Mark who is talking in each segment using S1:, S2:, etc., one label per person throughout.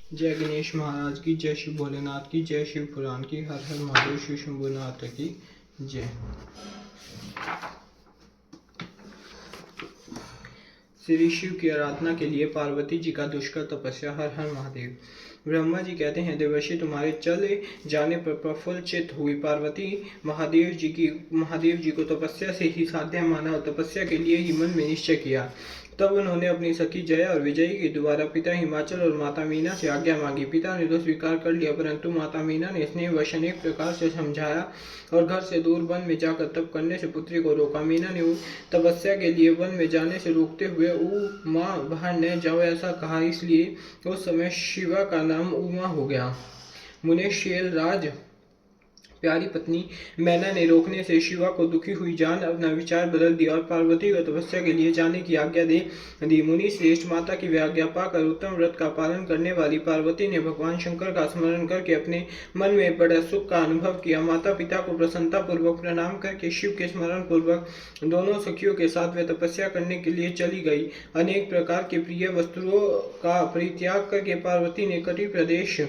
S1: जय गणेश महाराज की जय, शिव भोलेनाथ की जय, शिव पुराण की हर हर महादेव, शिव शंभुनाथ की जय। श्री शिव की आराधना के लिए पार्वती जी का दुष्कर तपस्या। हर हर महादेव। ब्रह्मा जी कहते हैं, देवर्षि तुम्हारे चले जाने पर प्रफुल्लचित हुई पार्वती महादेव जी को तपस्या से ही साध्य माना और तपस्या के लिए ही मन में निश्चय किया। तब उन्होंने अपनी सखी जया और विजयी के द्वारा पिता हिमाचल और माता मीना से आज्ञा मांगी। पिता ने तो स्वीकार कर लिया, परंतु माता मीना ने स्नेहवश अनेक प्रकार से समझाया और घर से दूर वन में जाकर तप करने से पुत्री को रोका। मीना ने तपस्या के लिए वन में जाने से रोकते हुए उमा बाहर न जाओ ऐसा कहा, इसलिए उस समय शिवा का नाम उमा हो गया। मुने शैलराज प्यारी पत्नी मैना ने रोकने से शिवा को दुखी हुई जान अपना विचार बदल दिया और पार्वती को तपस्या के लिए जाने की आज्ञा दे दी। मुनि श्रेष्ठ माता की आज्ञा पाकर उत्तम व्रत का पालन करने वाली पार्वती ने भगवान शंकर का स्मरण करके अपने मन में बड़ा सुख का अनुभव किया। माता पिता को प्रसन्नता पूर्वक प्रणाम करके शिव के स्मरण पूर्वक दोनों सखियों के साथ वे तपस्या करने के लिए चली गई। अनेक प्रकार के प्रिय वस्तुओं का परित्याग करके पार्वती ने कटी प्रदेश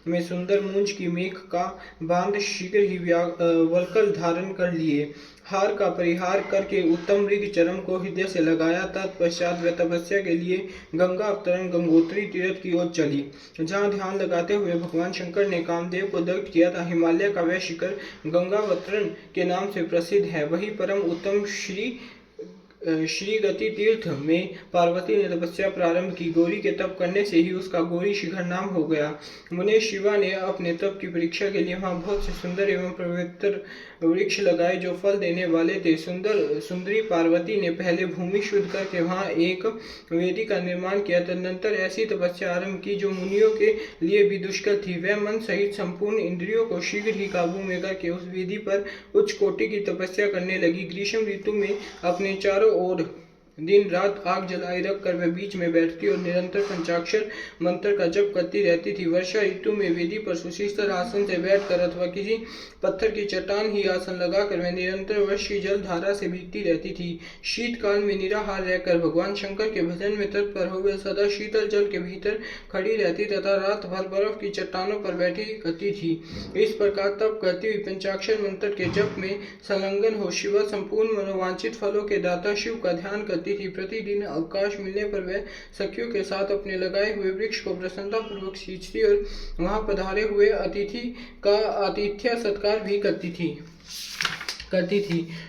S1: में सुंदर मूंज की मेघ का बांध शीघ्र ही वल्कल धारण कर लिए। हार का परिहार करके उत्तम मृग चरम को हृदय से लगाया। तत्पश्चात वे तपस्या के लिए गंगा अवतरण गंगोत्री तीर्थ की ओर चली, जहाँ ध्यान लगाते हुए भगवान शंकर ने कामदेव को दग्ध किया था। हिमालय का वह शिखर गंगावतरण के नाम से प्रसिद्ध है। वही परम उत्तम श्री गति तीर्थ में पार्वती ने तपस्या प्रारंभ की। गौरी के तप करने से ही उसका गौरी शिखर नाम हो गया। मुने शिवा ने अपने तप की परीक्षा के लिए वहां बहुत से सुंदर एवं पवित्र वृक्ष लगाए जो फल देने वाले थे। सुंदरी पार्वती ने पहले भूमि शुद्ध करके वहां एक वेदी का निर्माण किया। तदनंतर ऐसी तपस्या आरंभ की जो मुनियों के लिए भी दुष्कर थी। वह मन सहित संपूर्ण इंद्रियों को शीघ्र ही काबू में करके उस वेदी पर उच्च कोटि की तपस्या करने लगी। ग्रीष्म ऋतु में अपने चारों ओर दिन रात आग जलाए रखकर वह बीच में बैठती और निरंतर पंचाक्षर मंत्र का जप करती रहती थी। वर्षा ऋतु में वेदी पर सुशील आसन से बैठकर अथवा किसी पत्थर की चट्टान ही आसन लगाकर वह निरंतर वर्ष की जल धारा से भीगती रहती थी। शीतकाल में निराहार रहकर भगवान शंकर के भजन में तत्पर हो वह सदा शीतल जल के भीतर खड़ी रहती तथा रात भर बर्फ की चट्टानों पर बैठी करती थी। इस प्रकार तप करती हुई पंचाक्षर मंत्र के जप में संलग्न हो शिवा संपूर्ण मनोवांछित फलों के दाता शिव का ध्यान करती थी। प्रतिदिन अवकाश मिलने पर वह सखियों के साथ अपने लगाए हुए वृक्ष को प्रसन्नता पूर्वक सींचती और वहां पधारे हुए अतिथि का आतिथ्य सत्कार भी करती थी।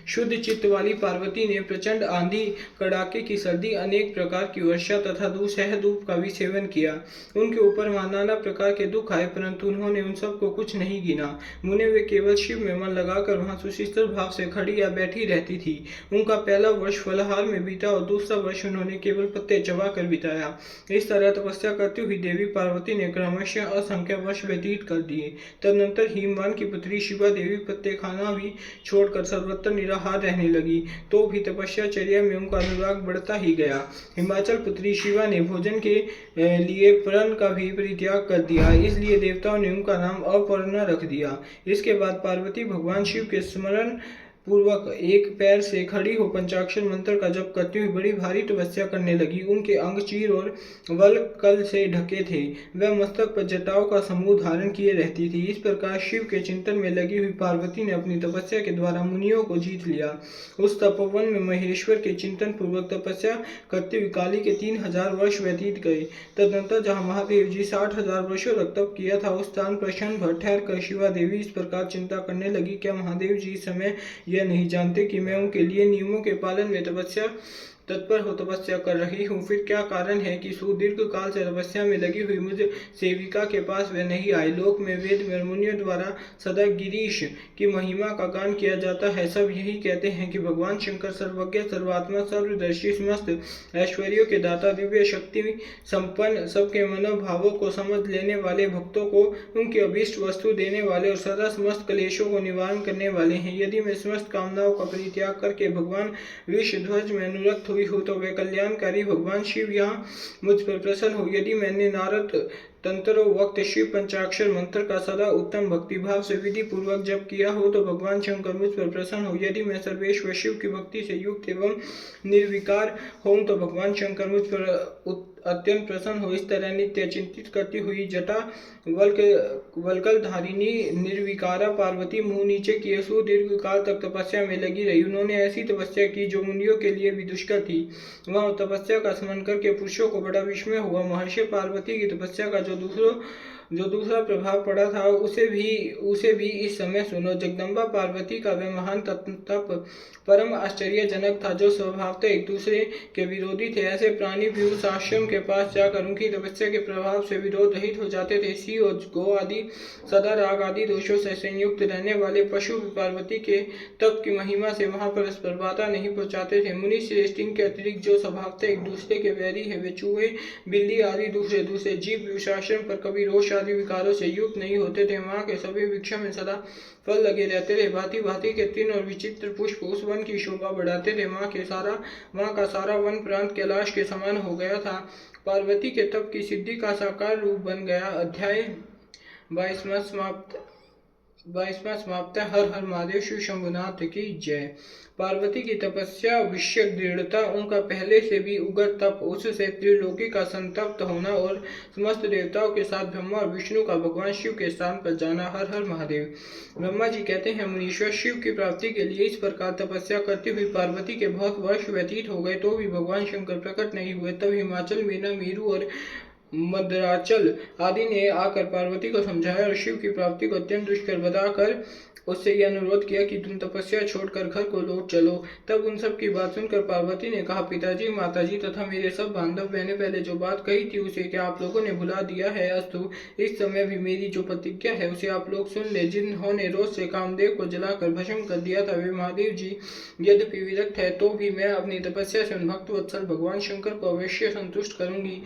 S1: शुद्ध चित्त वाली पार्वती ने प्रचंड आंधी, कड़ाके की सर्दी, अनेक प्रकार की वर्षा तथा दूसह धूप का भी सेवन किया। उनके ऊपर नाना प्रकार के दुख आए, परंतु उन्होंने उन सब को कुछ नहीं गिना। मुने वे केवल शिव में मन लगाकर वहां सुशीतल भाव से खड़ी या बैठी रहती थी। उनका पहला वर्ष फलाहार में बीता और दूसरा वर्ष उन्होंने केवल पत्ते चबा कर बिताया। इस तरह तपस्या करती हुई देवी पार्वती ने क्रमशः असंख्य वर्ष व्यतीत कर दिए। तदनंतर हिमवान की पुत्री शिवा देवी पत्ते खाना भी छोड़ सर्वत्र निराहार रहने लगी, तो भी तपस्याचर्या में उनका अनुराग बढ़ता ही गया। हिमाचल पुत्री शिवा ने भोजन के लिए पर्ण का भी परित्याग कर दिया, इसलिए देवताओं ने उनका नाम अपर्णा रख दिया। इसके बाद पार्वती भगवान शिव के स्मरण पूर्वक एक पैर से खड़ी हो पंचाक्षर मंत्र का जप करती हुई बड़ी भारी तपस्या करने लगी। उनके अंग चीर और वल्कल से ढके थे। वह मस्तक पर जटाओं का समूह धारण किए रहती थी। इस प्रकार शिव के चिंतन में लगी हुई पार्वती ने अपनी तपस्या के द्वारा मुनियों को जीत लिया। उस तपोवन में महेश्वर के चिंतन पूर्वक तपस्या करते हुए काली के 3000 वर्ष व्यतीत गए। तदनंतर जहाँ महादेव जी 60,000 वर्षों तक तप किया था, उस स्थान पर क्षण भर ठहर कर शिवा देवी इस प्रकार चिंता करने लगी, क्या महादेव जी इस समय यह नहीं जानते कि मैं उनके लिए नियमों के पालन में तत्पर हो तपस्या कर रही हूँ। फिर क्या कारण है कि सुदीर्घ काल से तपस्या में लगी हुई मुझ सेविका के पास वे नहीं आए। लोक में वेद में मुनियों द्वारा सदा गिरीश की महिमा का गान किया जाता है। सब यही कहते हैं कि भगवान शंकर सर्वज्ञ, सर्वात्मा, सर्वदर्शी, समस्त ऐश्वर्यों के दाता, दिव्य शक्ति संपन्न, सबके मनोभावों को समझ लेने वाले, भक्तों को उनकी अभीष्ट वस्तु देने वाले और सदा समस्त क्लेशों को निवारण करने वाले हैं। यदि मैं समस्त कामनाओं का परित्याग करके भगवान वृषध्वज में अनुरक्त हुई हो तो वे कल्याणकारी भगवान शिव यहाँ मुझ पर प्रसन्न हो। यदि मैंने नारद तंत्रो वक्त शिव पंचाक्षर मंत्र का सदा उत्तम भक्तिभाव से विधि पूर्वक जप किया हो तो भगवान शंकर मुझ पर प्रसन्न हो। यदि मैं सर्वेश्वर शिव की भक्ति से युक्त एवं निर्विकार हूँ तो भगवान शंकर मुझ पर अत्यंत प्रसन्न हो। इस तरह नित्य चिंतित करती हुई जटा वल्कल धारिणी निर्विकारा पार्वती मुंह नीचे किए सुदीर्घ काल तक तपस्या में लगी रही। उन्होंने ऐसी तपस्या की जो मुनियों के लिए भी दुष्कर थी। वह तपस्या का स्मरण करके पुरुषों को बड़ा विस्मय हुआ। महर्षि पार्वती की तपस्या का जो दूसरा प्रभाव पड़ा था उसे भी इस समय सुनो। जगदम्बा पार्वती का वह महान तप परम आश्चर्यजनक था जो स्वभावतः एक दूसरे के विरोधी थे। ऐसे प्राणी भी उस आश्रम के पास जाकर उनकी तपस्या के प्रभाव से विरोध रहित हो जाते थे। सी और गो आदि सदा राग आदि दोषों से संयुक्त रहने वाले पशु पार्वती के तप की महिमा से वहां परस्पर बाधा नहीं पहुंचाते थे। मुनि श्रेष्ठ के अतिरिक्त जो स्वभावतः एक दूसरे के वैरी है वे चूहे बिल्ली आदि दूसरे जीव विशासन पर कभी रोष आदि विकारों से युक्त नहीं होते थे। वहां के सभी वृक्षों में सदा फल लगे रहते थे। भांति भांति के तीन और विचित्र पुष्प उस वन की शोभा बढ़ाते थे। वहां का सारा वन प्रांत कैलाश के समान हो गया था। पार्वती के तप की सिद्धि का साकार रूप बन गया। अध्याय 22वां समाप्त। हर हर महादेव। शिव शंभुनाथ की जय। पार्वती की तपस्या विषय दृढ़ता, उनका पहले से भी उग्र तप, उससे त्रिलोकी का संतप्त होना और समस्त देवताओं के साथ ब्रह्मा और विष्णु का भगवान शिव के स्थान पर जाना। हर हर महादेव। ब्रह्मा जी कहते हैं, मुनीश्वर शिव की प्राप्ति के लिए इस प्रकार तपस्या करती हुई पार्वती के बहुत वर्ष व्यतीत हो गए तो भी भगवान शंकर प्रकट नहीं हुए। तब हिमाचल, मीना, मेरू और मद्राचल आदि ने आकर पार्वती को समझाया और शिव की प्राप्ति को अत्यंत दुष्कर बताकर उससे यह अनुरोध किया कि तुम तपस्या छोड़कर घर को लौट चलो। तब उन सब की बात सुनकर पार्वती ने कहा, पिताजी, माताजी तथा मेरे सब बांधव, मैंने पहले जो बात कही थी उसे क्या आप लोगों ने भुला दिया है? अस्तु, इस समय भी मेरी जो प्रतिज्ञा है उसे आप लोग सुन ले। जिन्होंने रोज से कामदेव को जलाकर भस्म कर दिया था वे महादेव जी यद्यपि विरक्त है तो भी मैं अपनी तपस्या से उन भक्त वत्सल भगवान शंकर को अवश्य संतुष्ट करूंगी।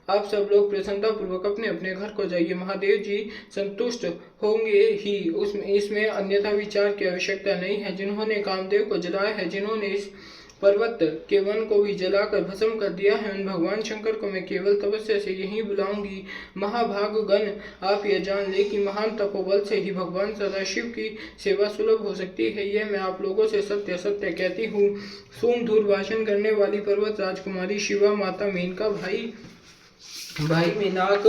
S1: आप सब लोग प्रसन्नता पूर्वक अपने अपने घर को जाइए। महादेव जी संतुष्ट होंगे ही, इसमें अन्यथा विचार की आवश्यकता नहीं है। जिन्होंने कामदेव को जलाया है, जिन्होंने इस पर्वत के वन को भी जलाकर भस्म कर दिया है, उन भगवान शंकर को मैं केवल तपस्या से यही बुलाऊंगी। महाभाग गण, आप यह जान ले कि महान तपोबल से ही भगवान सदाशिव की सेवा सुलभ हो सकती है। यह मैं आप लोगों से सत्य सत्य कहती हूँ। सोमधुर भाषण करने वाली पर्वत राजकुमारी शिवा, माता मेनका, भाई मेनाक,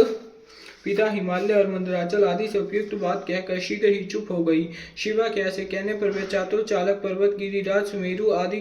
S1: पिता हिमालय और मंदराचल आदि से उपयुक्त बात कहकर शीघ्र ही चुप हो गई। शिवा के ऐसे कहने पर वे चातुर चालक पर्वत, गिरिराज, सुमेरु आदि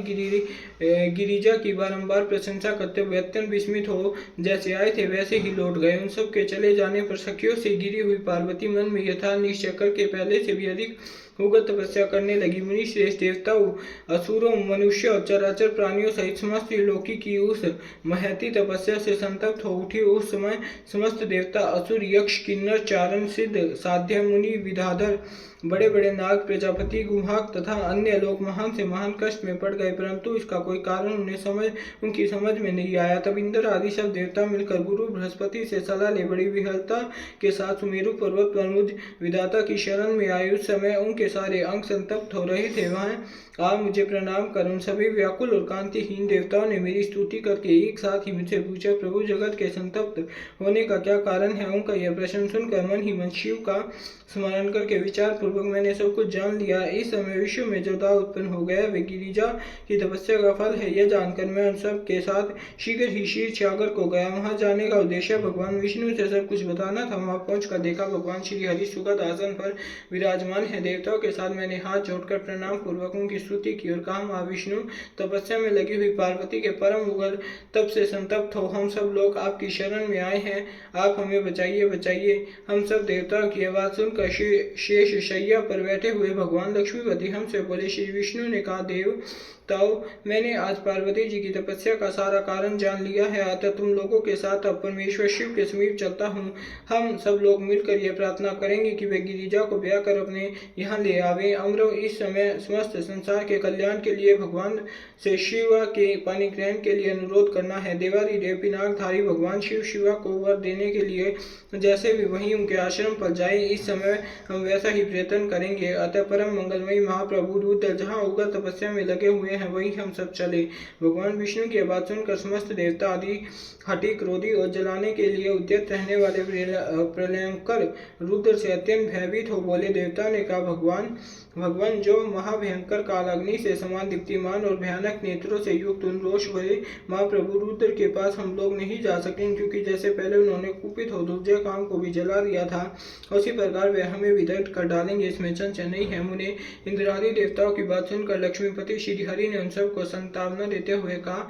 S1: गिरिजा की बारंबार प्रशंसा करते हुए अत्यंत विस्मित हो जैसे आए थे वैसे ही लौट गए। उन सब के चले जाने पर सखियों से घिरी हुई पार्वती मन में यथा निश्चय करके पहले से भी अधिक उग्र तपस्या करने लगी। मुनि श्रेष्ठ, देवताओं, असुरों, मनुष्य और चराचर प्राणियों सहित समस्त त्रिलोकी की उस महती तपस्या से संतप्त हो उठी। उस समय समस्त देवता, असुर, यक्ष, किन्नर, चारण, सिद्ध, साध्य, मुनि, विद्याधर, बड़े बड़े नाग, प्रजापति, गुहाक तथा अन्य लोग महान से महान कष्ट में पड़ गए, परंतु इसका कोई कारण उनकी समझ में नहीं आया। तब इंद्र आदि सब देवता मिलकर गुरु बृहस्पति से सलाह ले बड़ी विह्वलता के साथ सुमेरु पर्वत पर मुझ विधाता की शरण में आए। उस समय उनके सारे अंग संतप्त हो रहे थे। वहां आप मुझे प्रणाम कर उन सभी व्याकुल और कांतिहीन देवताओं ने मेरी स्तुति करके एक साथ ही मुझसे पूछा, प्रभु, जगत के संतप्त होने का क्या कारण है? उनका यह प्रश्न सुनकर मन ही मन शिव का स्मरण करके विचार पूर्वक मैंने सब कुछ जान लिया। इस समय विश्व में जो दाव उत्पन्न हो गया वे गिरिजा की तपस्या का फल है। यह जानकर मैं उन सब के साथ शीघ्र ही क्षीर सागर को गया। वहां जाने का उद्देश्य भगवान विष्णु से सब कुछ बताना था। वहां पहुंचकर देखा भगवान श्री हरि सुगत आसन पर विराजमान है। देवताओं के साथ मैंने हाथ जोड़कर प्रणाम पूर्वक उनकी स्तुति की और कहा, महाविष्णु, तपस्या में लगी हुई पार्वती के परम उग्र तप से संतप्त हो हम सब लोग आपकी शरण में आए हैं। आप हमें बचाइए, बचाइए। हम सब देवताओं की आवाज सुनकर शेष शैया पर बैठे हुए भगवान लक्ष्मीपति हमसे बोले। श्री विष्णु ने कहा, देव ताओ, मैंने आज पार्वती जी की तपस्या का सारा कारण जान लिया है, अतः तुम लोगों के साथ अब परमेश्वर शिव के समीप चलता हूँ। हम सब लोग मिलकर यह प्रार्थना करेंगे कि वे गिरिजा को ब्याह कर अपने यहाँ ले आवे। अमरो, इस समय समस्त संसार के कल्याण के लिए भगवान से शिवा के पानी ग्रहण के लिए अनुरोध करना है। देवादिदेव पिनाकधारी भगवान शिव शिवा को वर देने के लिए जैसे भी वहीं उनके आश्रम पर जाए, इस समय हम वैसा ही प्रयत्न प्रयत्न करेंगे। अतः परम मंगलमयी महाप्रभु रुद्र जहाँ उग्र तपस्या में लगे हुए हैं वहीं हम सब चले। भगवान विष्णु की बात सुनकर समस्त देवता आदि हठी, क्रोधी और जलाने के लिए उद्यत रहने वाले प्रलयंकर रुद्र से अत्यंत भयभीत हो बोले। देवता ने कहा, भगवान जो महाभयंकर काल अग्नि से समान दीप्तिमान और भयानक नेत्रों से युक्त उन रोष भरे महाप्रभु रुद्र के पास हम लोग नहीं जा सकेंगे, क्योंकि जैसे पहले उन्होंने कुपित हो दुर्जय काम को भी जला दिया था, उसी प्रकार वे हमें विदग्ध कर डालेंगे, इसमें संशय नहीं है। मुने इंद्रादि देवताओं की बात सुनकर लक्ष्मीपति श्रीहरि ने उन सबको संतावना देते हुए कहा।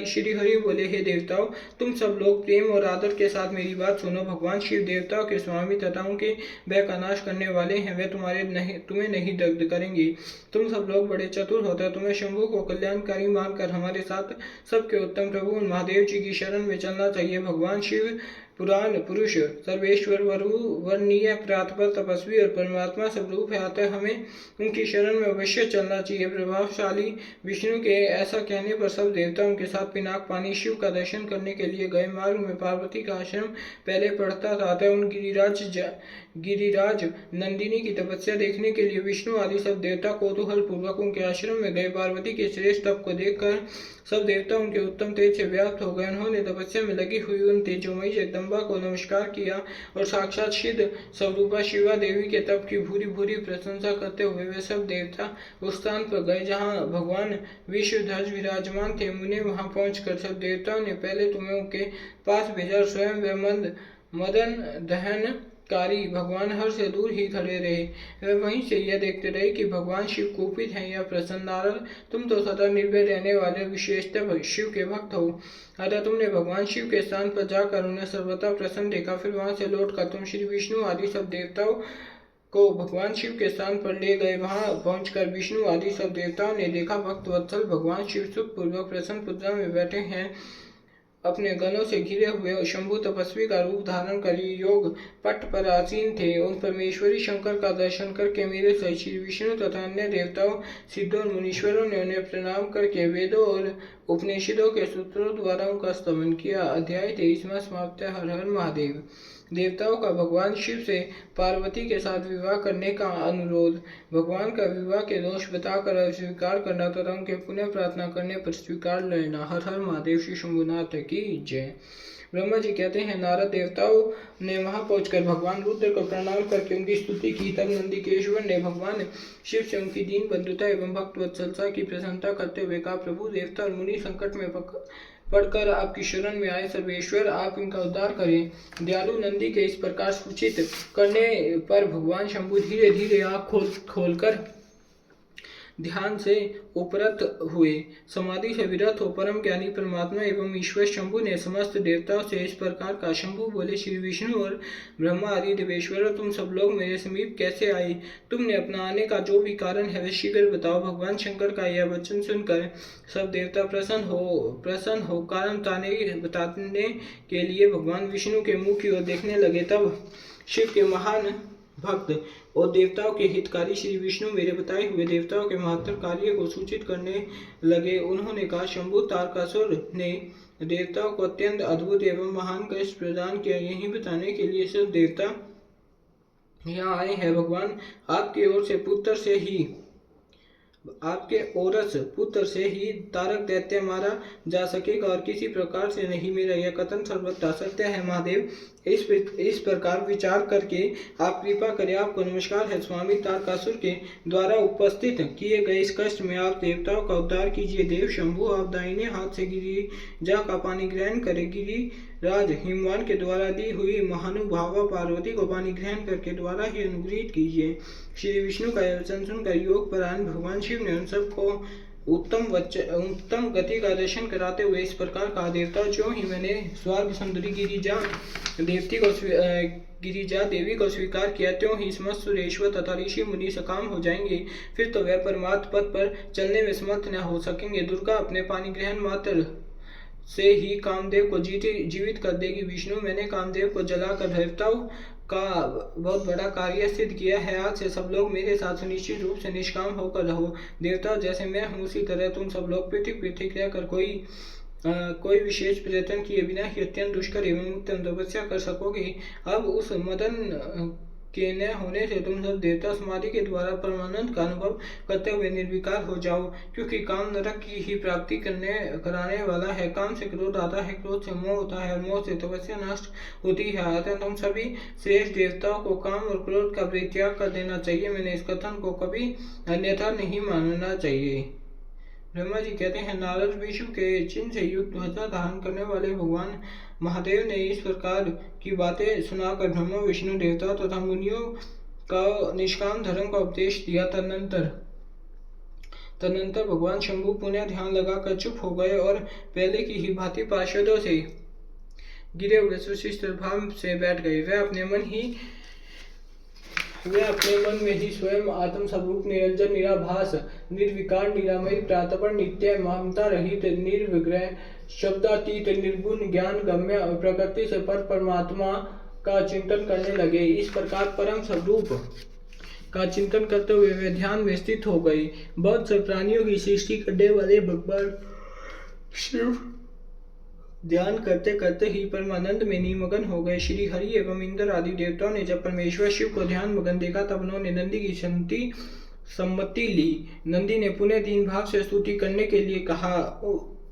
S1: श्रीहरि बोले, हे देवताओं, तुम सब लोग प्रेम और आदर के साथ मेरी बात सुनो। भगवान शिव देवताओं के स्वामी तथा उनके भय का नाश करने वाले हैं। वे तुम्हें नहीं दग्ध करेंगे। तुम सब लोग बड़े चतुर होते, तुम्हें शंभु को कल्याणकारी मानकर हमारे साथ सबके उत्तम प्रभु महादेव जी की शरण में चलना चाहिए। भगवान शिव पुराण पुरुष, सर्वेश्वर, वर्णीय, प्रातपर, तपस्वी और परमात्मा सब रूप है, अतः हमें उनकी शरण में अवश्य चलना चाहिए। प्रभावशाली विष्णु के ऐसा कहने पर सब देवता उनके साथ पिनाक पानी शिव का दर्शन करने के लिए गए। मार्ग में पार्वती का आश्रम पहले पड़ता था, अतः उन गिरिराज नंदिनी की तपस्या देखने के लिए विष्णु आदि सब देवता कौतूहल पूर्वक उनके आश्रम में गए। पार्वती के श्रेष्ठ तप को देखकर सब देवता उनके उत्तम तेज से व्याप्त हो गए। उन्होंने तपस्या में लगी हुई उन तेजोमयी जगदम्बा को नमस्कार किया और साक्षात सिद्ध स्वरूपा शिवा देवी के तप की भूरी भूरी प्रशंसा करते हुए वे सब देवता उस स्थान पर गए जहाँ भगवान विश्वध्वज विराजमान थे। मुने वहां पहुंचकर सब देवताओं ने पहले तुम्हें उनके पास भेजा। स्वयं वे मदन दहन कारी भगवान हर से दूर ही खड़े रहे। वे वहीं से यह देखते रहे कि भगवान शिव कुपित हैं या प्रसन्न। नारद, तुम तो सदा निर्भय रहने वाले विशेषतः शिव के भक्त हो, अतः तुमने भगवान शिव के स्थान पर जाकर उन्हें सर्वथा प्रसन्न देखा। फिर वहां से लौटकर तुम श्री विष्णु आदि सब देवताओं को भगवान शिव के स्थान पर ले गए। वहां पहुंचकर विष्णु आदि सब देवताओं ने देखा भक्त वत्सल भगवान शिव सुख पूर्वक प्रसन्न मुद्रा में बैठे हैं। अपने गणों से घिरे हुए शंभु तपस्वी का रूप धारण कर योग पट पर आसीन थे। उन परमेश्वरी शंकर का दर्शन करके मेरे सहित श्री विष्णु तथा अन्य देवताओं, सिद्धों और मुनीश्वरों ने उन्हें प्रणाम करके वेदों और उपनिषदों के सूत्रों द्वारा उनका स्तमन किया। अध्याय 23वां समाप्त। हर हर महादेव। देवताओं का भगवान शिव से पार्वती के साथ विवाह करने का अनुरोध। भगवान का विवाह के दोष बताकर अस्वीकार करना तथा उनके पुण्य प्रार्थना करने पर स्वीकार लेना। हर हर महादेव। श्री शंभुनाथ की जय। ब्रह्मा जी कहते हैं, नारद देवताओं ने वहां पहुंचकर भगवान रुद्र को प्रणाम करके उनकी स्तुति की। तब नंदिकेश्वर ने भगवान शिव से उनकी दीन बंधुता एवं भक्त वत्सलता की प्रशंसा करते हुए कहा, प्रभु, देवता और मुनि संकट में पढ़कर आपकी शरण में आए। सर्वेश्वर, आप इनका उद्धार करें। दयालु नंदी के इस प्रकार सूचित करने पर भगवान शंभु धीरे धीरे आँख खोलकर ध्यान से उपरत हुए। समाधि से विरत हो परम ज्ञानी परमात्मा एवं ईश्वर शंभु ने समस्त देवताओं से इस प्रकार का। शंभु बोले, श्री विष्णु और ब्रह्मा आदि देवेश्वरों, तुम सब लोग मेरे समीप कैसे आए? तुमने अपना आने का जो भी कारण है वह शीघ्र बताओ। भगवान शंकर का यह वचन सुनकर सब देवता प्रसन्न हो कारण बताने के लिए भगवान विष्णु के मुख की ओर देखने लगे। तब शिव के महान भक्त और देवताओं के हितकारी श्री विष्णु मेरे बताए हुए देवताओं के महत्तर कार्य को सूचित करने लगे। उन्होंने कहा, शंभु तारकासुर ने देवताओं को अत्यंत अद्भुत एवं महान कष्ट प्रदान किया। यही बताने के लिए सब देवता यहाँ आए हैं। भगवान आपके औरस पुत्र से ही तारक दैत्य मारा जा सकेगा और किसी प्रकार से नहीं। मेरा यह कथन सर्वथा सत्य है। महादेव, इस प्रकार विचार करके आप कृपा करें। आपको नमस्कार है। स्वामी तारकासुर के द्वारा उपस्थित किए गए इस कष्ट में आप देवताओं का उद्धार कीजिए। देव शंभु, आप दाहिने हाथ से गिरिजा का पानी ग्रहण करें। गिरिराज हिमवान के द्वारा दी हुई महानुभावा पार्वती को पानी ग्रहण करके द्वारा ही अनुग्रहित कीजिए। श्री विष्णु का यह वचन सुनकर योग परायण भगवान शिव ने उन सबको उत्तम गति का दर्शन कराते हुए इस प्रकार कहा, देवता, जो ही मैंने स्वर्ग सुंदरी गिरिजा देवी को स्वीकार किया, त्यों ही समस्त सुरेश्वर तथा ऋषि मुनि सकाम हो जाएंगे। फिर तो वह परमात्म पद पर चलने में समर्थ न हो सकेंगे। दुर्गा अपने पानी ग्रहण मात्र से ही कामदेव को जीवित कर देगी। विष्णु, मैंने कामदेव को जलाकर देवताओं का बहुत बड़ा कार्य सिद्ध किया है। आज से सब लोग मेरे साथ सुनिश्चित रूप से निष्काम होकर रहो। देवता, जैसे मैं हूँ उसी तरह तुम सब लोग पृथक रहकर कोई विशेष प्रयत्न किए बिना ही अत्यंत दुष्कर एवं उत्तम तपस्या कर सकोगे। अब उस मदन के न होने से तुम सब देवता समाधि के द्वारा परमानंद का अनुभव करते हुए निर्विकार हो जाओ, क्योंकि काम नरक की ही प्राप्ति कराने वाला है। काम से क्रोध आता है, क्रोध से मोह होता है और मोह से तपस्या नष्ट होती है। अतः तुम सभी श्रेष्ठ देवताओं को काम और क्रोध का परित्याग कर देना चाहिए। मैंने इस कथन को कभी अन्यथा नहीं मानना चाहिए। ब्रह्मा जी कहते हैं, नारद विष्णु के चिन्ह से युक्त ध्वजा धारण करने वाले भगवान महादेव ने इस प्रकार की बातें सुनाकर ब्रह्मा विष्णु देवता तथा मुनियों का निष्काम धर्म का उपदेश दिया। तदनंतर भगवान शंभु पुनः ध्यान लगाकर चुप हो गए और पहले की ही भांति पार्षदों से गिरे हुए सुशिष्ट भाव से बैठ गए। वे अपने मन में ही स्वयं आत्म स्वरूप निरंजन निराभास निर्विकार निरामय प्रातपर नित्य ममता रहित निर्विग्रह शब्दातीत निर्गुण ज्ञान गम्य और प्रकृति से पर परमात्मा का चिंतन करने लगे। इस प्रकार परम स्वरूप का चिंतन करते हुए वे ध्यान में स्थित हो गए। बहुत से प्राणियों की सृष्टि करने वाले भगवान शिव ध्यान करते करते ही परमानंद में निमग्न हो गए। श्री हरि एवं इंद्र आदि देवताओं ने जब परमेश्वर शिव को ध्यान मग्न देखा, तब उन्होंने नंदी की सम्मति ली। नंदी ने पुनः दीन भाव से स्तुति करने के लिए कहा।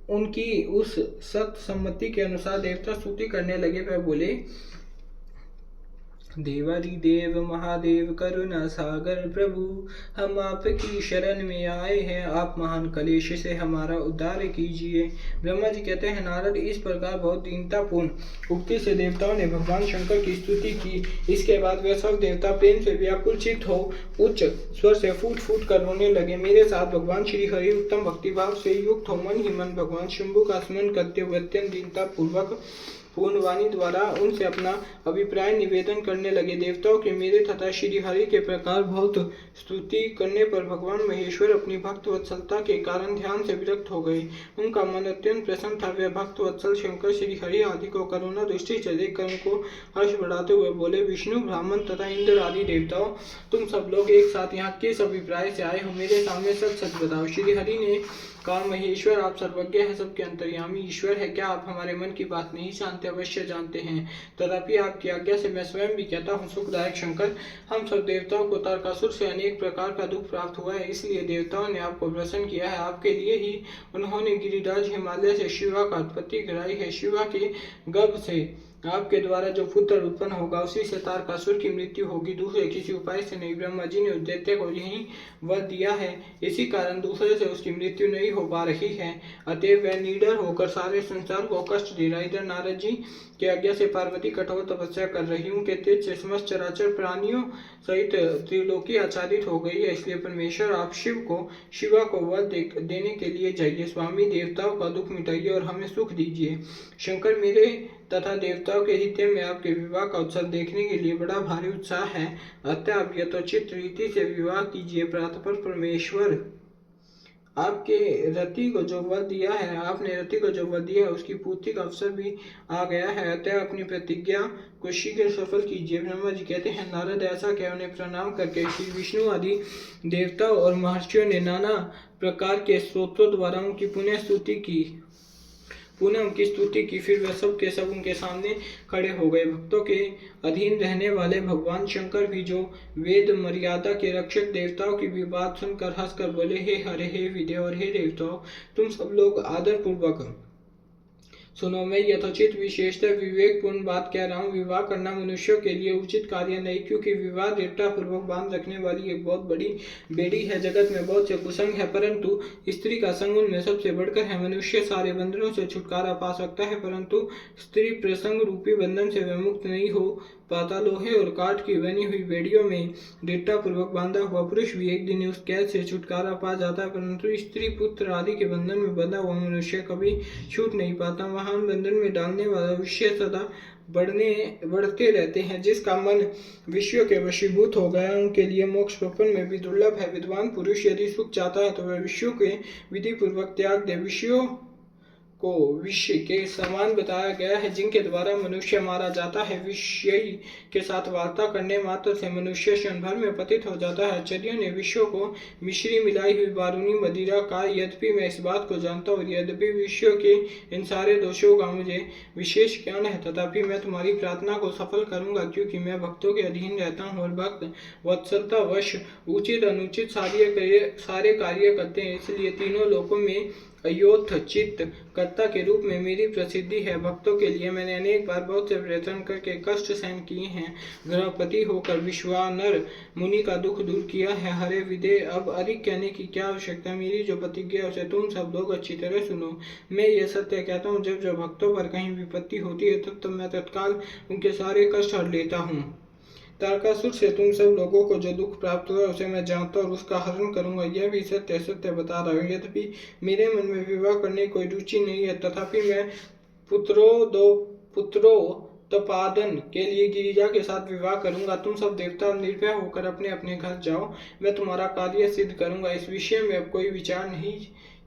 S1: उनकी उस सत सम्मति के अनुसार देवता स्तुति करने लगे। वह बोले, देवादिदेव महादेव करुणा सागर प्रभु, हम आपकी शरण में आए हैं, आप महान कलेश से हमारा उद्धार कीजिए। ब्रह्मा जी कहते हैं, नारद इस प्रकार बहुत दीनतापूर्ण उक्ति से देवताओं ने भगवान शंकर की स्तुति की। इसके बाद वे सब देवता प्रेम से व्याकुल चित्त हो उच्च स्वर से फूट फूट कर रोने लगे। मेरे साथ भगवान श्री हरि उत्तम भक्तिभाव से युक्त हो मन ही मन भगवान शंभु का स्मरण करते हुए अत्यंत दीनता पूर्वक पूर्णवाणी द्वारा उनसे अपना अभिप्राय निवेदन करने लगे। देवताओं के मेरे तथा श्री हरि के प्रकार बहुत स्तुति करने पर भगवान महेश्वर अपनी भक्त वत्सलता के कारण ध्यान से विरक्त हो गए। उनका मन अत्यंत प्रसन्न था। वे भक्त वत्सल शंकर श्री हरि आदि को करुणा दृष्टि से देखकर उनको हर्ष बढ़ाते हुए बोले, विष्णु ब्राह्मण तथा इंद्र आदि देवताओं, तुम सब लोग एक साथ यहाँ किस अभिप्राय से आए हो? मेरे सामने सच सच बताओ। श्री हरि ने कहा, महेश्वर, आप सर्वज्ञ है, सबके अंतर्यामी ईश्वर है। क्या आप हमारे मन की बात नहीं जानते? अवश्य जानते हैं, तथापि आपकी आज्ञा से मैं स्वयं भी कहता हूँ, सुखदायक शंकर, हम सब देवताओं को तारकासुर से अनेक प्रकार का दुख प्राप्त हुआ है, इसलिए देवताओं ने आपको प्रसन्न किया है। आपके लिए ही उन्होंने गिरिराज हिमालय से शिवा का उत्पत्ति कराई है। शिवा के गर्भ से आपके द्वारा जो पुत्र उत्पन्न होगा, उसी से तारकासुर की मृत्यु होगी, दूसरे किसी उपाय से नहीं। ब्रह्मा जी ने उस दैत्य को यही वर दिया है, इसी कारण दूसरे से उसकी मृत्यु नहीं हो पा रही है। अतएव वह निडर होकर सारे संसार को कष्ट दे रहा। इधर नारद जी की आज्ञा से पार्वती कठोर तपस्या कर रही। उनके तेज से समस्त चराचर प्राणियों सहित त्रिलोकी आच्छादित हो गई है। इसलिए परमेश्वर, आप शिवा को वर देने के लिए जाइए। स्वामी, देवताओं का दुख मिटाइए और हमें सुख दीजिए। शंकर, मेरे तथा देवताओं के हित में आपके विवाह का उत्सव देखने के लिए बड़ा भारी उत्साह है। अतः आप यथोचित रीति से विवाह कीजिए। प्रातः परमेश्वर, आपके रति को जो वर दिया है, आपने रति को जो वर दिया है, उसकी पूर्ति का अवसर भी आ गया है। अतः अपनी प्रतिज्ञा को शीघ्र सफल कीजिए। ब्रह्मा जी कहते हैं, नारद ऐसा कह उन्हें प्रणाम करके श्री विष्णु आदि देवताओं और महर्षियों ने नाना प्रकार के स्तोत्रों द्वारा उनकी पुनः उनकी स्तुति की। फिर वे सब के सब उनके सामने खड़े हो गए। भक्तों के अधीन रहने वाले भगवान शंकर भी, जो वेद मर्यादा के रक्षक, देवताओं की भी बात सुनकर हंसकर बोले, हे हरे, हे विदे और हे देवताओं, तुम सब लोग आदर पूर्वक सुनो। मैं यथोचित विशेषतः विवेकपूर्ण बात कह रहा हूँ। विवाह करना मनुष्यों के लिए उचित कार्य नहीं, क्योंकि विवाह दृढ़ता पूर्वक बांध रखने वाली एक बहुत बड़ी बेड़ी है। जगत में बहुत से कुसंग है, परंतु स्त्री का संग उनमें सबसे बढ़कर है। मनुष्य सारे बंधनों से छुटकारा पा सकता है, परंतु स्त्री प्रसंग रूपी बंधन से वह मुक्त नहीं हो पाता। लोहे और काठ की बनी हुई बेड़ियों में दृढ़ता पूर्वक बांधा हुआ पुरुष भी एक दिन उस कैद से छुटकारा पा जाता है, परंतु स्त्री, पुत्र आदि के बंधन में बंधा हुआ मनुष्य कभी छूट नहीं पाता। महान बंधन में डालने वाला विषय सदा बढ़ते रहते हैं। जिसका मन विषयों के वशीभूत हो गया, उनके लिए मोक्ष स्वप्न में भी दुर्लभ है। विद्वान पुरुष यदि सुख चाहता है तो वह विषयों के विधि पूर्वक त्याग दे। विषयों को विषय के समान बताया गया है, जिनके द्वारा मनुष्य मारा जाता है। विषय के साथ वार्ता करने मात्र से मनुष्य क्षण भर में पतित हो जाता है। आचार्यों ने विषयों को मिश्री मिलाई हुई बारूनी मदिरा का, यद्यपि मैं इस बात को जानता हूँ, यद्यपि विषयों के इन सारे दोषों का मुझे विशेष ज्ञान है, तथापि मैं तुम्हारी प्रार्थना को सफल करूंगा, क्योंकि मैं भक्तों के अधीन रहता हूँ और भक्त वत्सलता वश उचित अनुचित सारे कार्य करते हैं। इसलिए तीनों लोकों में अयोथचित कर्ता के रूप में मेरी प्रसिद्धि है। भक्तों के लिए मैंने अनेक बार बहुत से प्रयत्न करके कष्ट सहन किए हैं। गृहपति होकर विश्वानर मुनि का दुख दूर किया है। हरे विदे, अब अधिक कहने की क्या आवश्यकता। मेरी जो प्रतिज्ञा है उसे तुम सब लोग अच्छी तरह सुनो। मैं यह सत्य कहता हूँ, जब जब भक्तों पर कहीं विपत्ति होती है तब मैं तत्काल उनके सारे कष्ट हर लेता हूँ। तारकासुर से तुम सब लोगों को जो दुख प्राप्त हुआ उसे मैं जानता और उसका हरण करूंगा। यह भी सत्य सत्य बता रहा हूँ। यद्यपि मेरे मन में विवाह करने की कोई रुचि नहीं है, तथापि मैं पुत्रोत्पादन के लिए गिरिजा के साथ विवाह करूंगा। तुम सब देवता निर्भय होकर अपने अपने घर जाओ, मैं तुम्हारा कार्य सिद्ध करूंगा। इस विषय में अब कोई विचार नहीं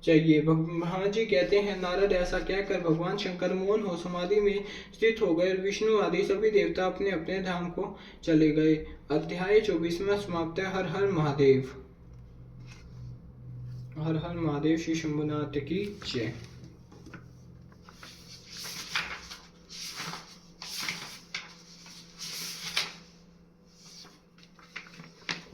S1: चाहिए। महाजी कहते हैं, नारद ऐसा कहकर भगवान शंकर मौन हो समाधि में स्थित हो गए और विष्णु आदि सभी देवता अपने अपने धाम को चले गए। अध्याय 24वां समाप्त है। हर हर महादेव। हर हर महादेव। श्री शंभुनाथ की जय।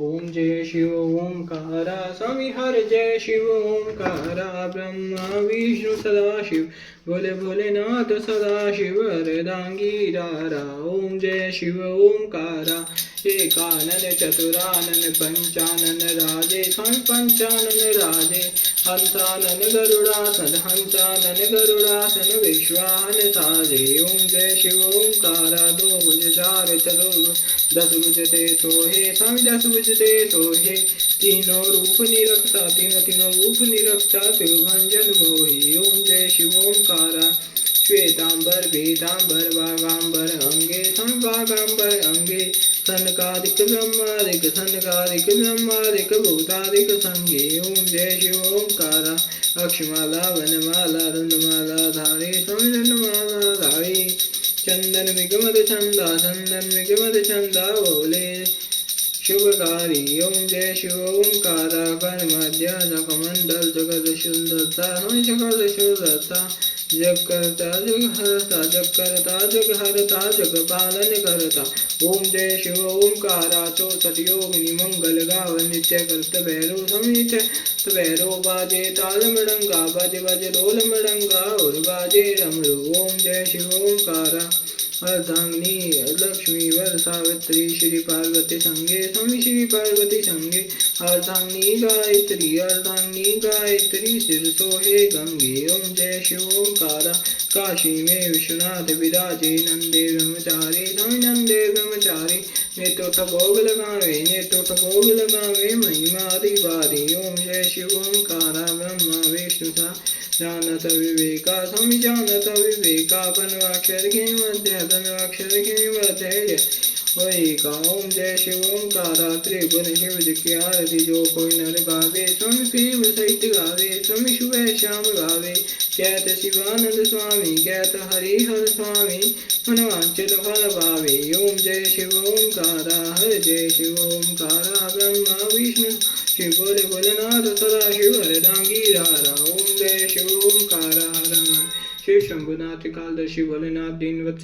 S1: ओम जय शिव ओंकारा, स्वामी हर जय शिव ओंकारा, ब्रह्मा विष्णु सदा शिव, भोले भोलेनाथ सदा शिव, अर्धांगीरारा। ओम जय शिव ओंकारा, एकानन चतुरानन पंचानन राजे, स्वामी पंचानन राजे, हंसानन गरुड़ासन, हंसानन गरुड़ासन, विश्वान साजे। ओम जय शिव ओंकारा, दो भुज चार चतुर्भुज, दस भुजते सोहे, स्वामी दस भुजते सोहे, तीनों रूप निरखता, तीनों रूप निरखता, त्रिभंजन मोही। ओम जय शिव ओंकारा, श्वेतांबर पीतांबर वागांबर अंगे, वागांबर अंगे, सनकादिक ब्रह्मादिक, सनकादिक ब्रह्मादिक, भूतादिक संगे। ओम जय शिव ओंकारा, अक्षमाला वनमाला रुंडमाला धारी, रुंडमाला धारी, चंदन मिगमद चंदा, चंदन मिगमद चंदा, बोले शुभकारी। ओम जय शिव ओंकारा, कर्मध्य जगमंडल जगत शुद्धता, जगत शुद्धता, जग करता जग हरता, जग करता जग हरता, जग पालन करता। ओम जय शिव ओंकारा, 64 योगिनी मंगल गाव, नित्य करत भैरव समित भैरव, बाजे ताल मृदंगा, बाजे बाजे ढोल मृदंगा और बाजे डमरू। ओम जय शिव ओंकारा, अर्धांगिनी लक्ष्मी वर सावित्री, श्री पार्वती संगे, स्वामी श्री पार्वती संगे, अर्धांगिनी गायत्री, अर्धांगिनी गायत्री, सिर सोहे गंगे। ओम जय शिव ओंकारा, काशी में विश्वनाथ विराजे, नंदे ब्रह्मचारी, स्वामी नंदे ब्रह्मचारी, नेत्र भोग लगावे, नेत्र भोग लगावे, महिमा अधिवारी। ओम जय शिव ओंकारा, ब्रह्मा विष्णु सा जानत विवेका, स्वामी जानत विवेका, बनवाक्षर के मध्य, बनवाक्षर के मध्य का। ओम जय शिव ओंकारा, त्रिभुवन शिव जी की आरती जो कोई नर गावे, स्वामी प्रेम सहित गावे, स्वामी सुबह श्याम गावे, कहत शिवानंद स्वामी, कहत हरिहर स्वामी, मनवांचित फल पावे। ओम जय शिव ओंकारा, हर जय शिव ओंकारा, ब्रह्मा विष्णु शिव, बोले भोलेनाथ सदा शिव, अर्धांगीरारा। ओम जय शिव ओंकारा, हर हर शिव शंभुनाथ कालदर्शी भोलेनाथ दीनवत्स